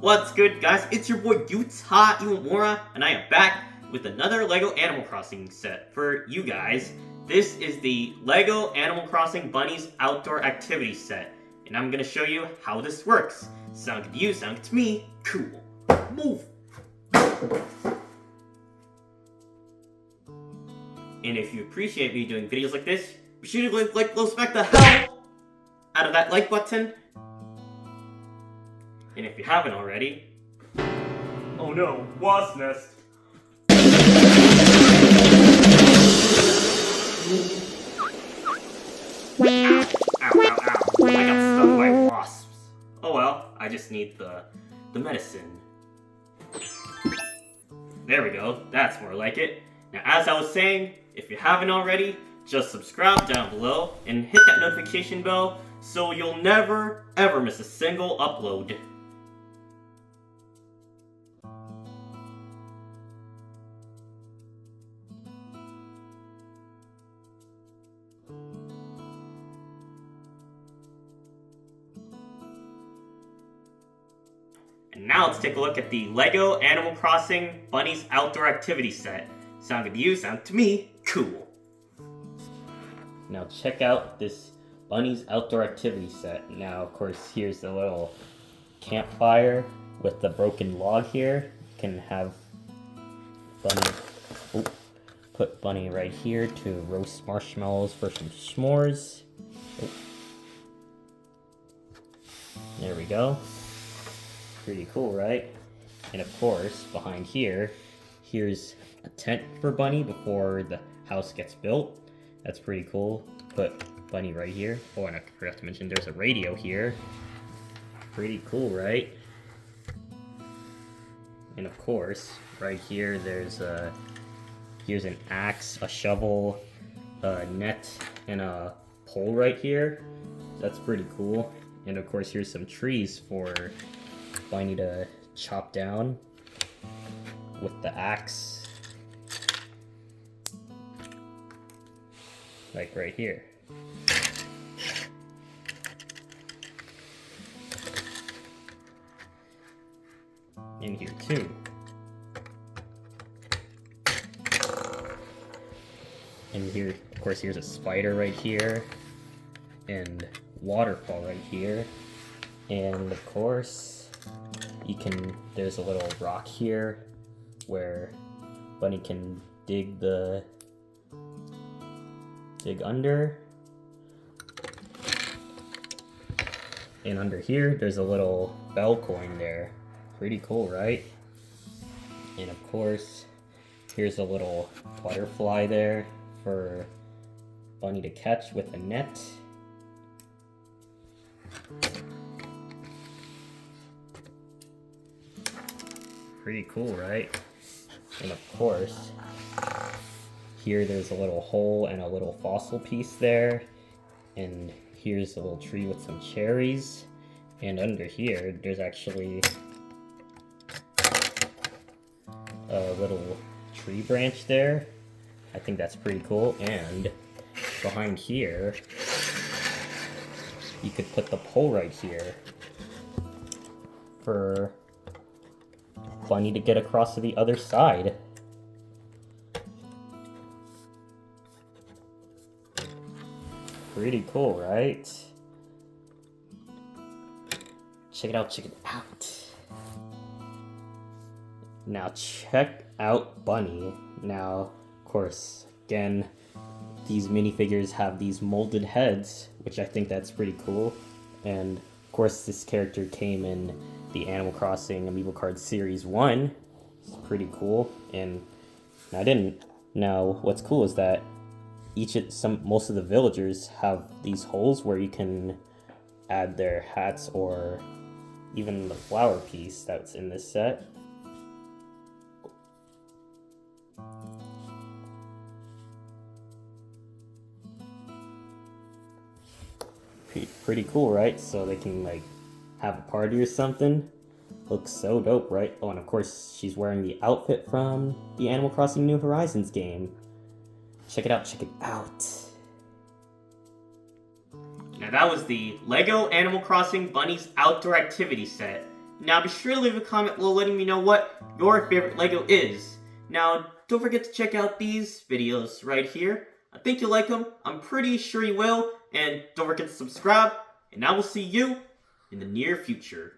What's good, guys? It's your boy Utah Iwamura, and I am back with another LEGO Animal Crossing set for you guys. This is the LEGO Animal Crossing Bunnies Outdoor Activity set, and I'm gonna show you how this works. Sound good to you, sound good to me. Cool. Move! And if you appreciate me doing videos like this, be sure to smack the hell out of that like button. And if you haven't already... Oh no, wasp nest! Ow, ow, ow. I got stung by wasps. Oh well, I just need the medicine. There we go, that's more like it. Now as I was saying, if you haven't already, just subscribe down below and hit that notification bell so you'll never ever miss a single upload. And now let's take a look at the LEGO Animal Crossing Bunnies Outdoor Activity Set. Sound good to you, sound to me, cool. Now check out this Bunnies Outdoor Activity Set. Now of course here's the little campfire with the broken log here. You can have Bunnie, put Bunnie right here to roast marshmallows for some s'mores. There we go. Pretty cool, right? And of course, behind here, here's a tent for Bunnie before the house gets built. That's pretty cool. Put Bunnie right here. Oh, and I forgot to mention there's a radio here. Pretty cool, right? And of course, right here, here's an axe, a shovel, a net, and a pole right here. That's pretty cool. And of course, here's some trees for Bunnie to chop down with the axe, like right here. In here too. And here, of course, here's a spider right here, and waterfall right here, and of course, there's a little rock here where Bunnie can dig under. And under here, there's a little bell coin there. Pretty cool, right? And of course, here's a little butterfly there for Bunnie to catch with a net. Pretty cool, right? And of course, here there's a little hole and a little fossil piece there. And here's a little tree with some cherries. And under here, there's actually a little tree branch there. I think that's pretty cool. And behind here, you could put the pole right here for Bunnie to get across to the other side. Pretty cool, right? Check it out, check it out. Now check out Bunnie. Now, of course, again, these minifigures have these molded heads, which I think that's pretty cool. And of course, this character came in the Animal Crossing Amiibo Card Series 1. It's pretty cool. And I didn't. Now, what's cool is that most of the villagers have these holes where you can add their hats or even the flower piece that's in this set. Pretty cool, right? So they can like have a party or something. Looks so dope, right? Oh, and of course she's wearing the outfit from the Animal Crossing New Horizons game. Check it out, check it out. Now that was the LEGO Animal Crossing Bunnies Outdoor Activity Set. Now be sure to leave a comment below letting me know what your favorite Lego is. Now don't forget to check out these videos right here. I think you'll like them, I'm pretty sure you will, and don't forget to subscribe, and I will see you in the near future.